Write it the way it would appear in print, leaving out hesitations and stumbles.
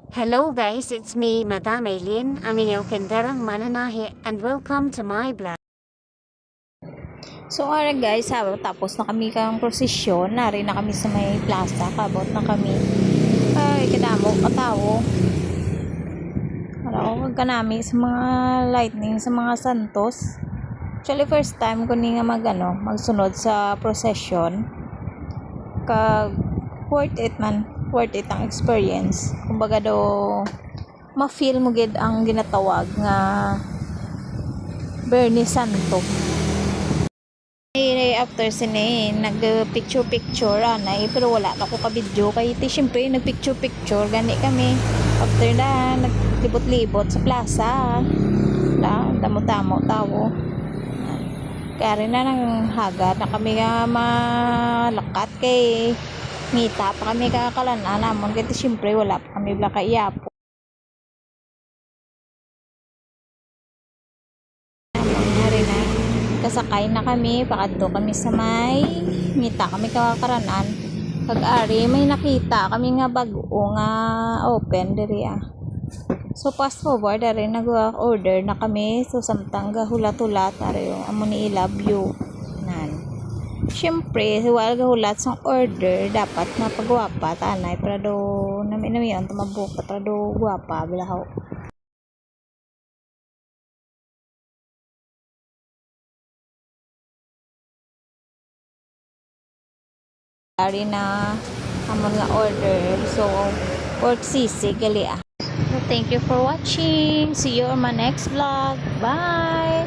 Hello guys, it's me, Madam Aileen, ang inyong kanderang mananahi, and welcome to my blog. So guys, tapos na kami kang prosesyon, nari na kami sa may plaza, kabot na kami. Ay, kadamo katawo. Wala ko kanami sa mga lightning, sa mga santos. Actually, first time ko ni nga magsunod sa procession. Worth it man, worth it ang experience. Kumbaga do, ma-feel mo gid ang ginatawag nga Bernie Santo. After sini nag-picture anay pero wala na ko ka-video kay syempre nag-picture gani kami. After na naglibot-libot sa plaza. Damo-damo tawo. Kaya rin na nang haga na kami nga malakat kay ngita pa kami kakalanan namon kay syempre wala pa kami bla kaiyapo. Kasakay na kami, pakadto kami sa may ngita kami kakaranan. Pag-ari may nakita kami nga bago nga open diri So fast forward ari nag-order na kami so samtang gahulat-hulat ari amo ni I love you nan. Syempre wala gahulat sang order dapat mapagwapa tanay para do nami on tumabuk para do gwapa bilahaw. Ari na amon nga order so pork sisig gali So thank you for watching, see you on my next vlog, bye.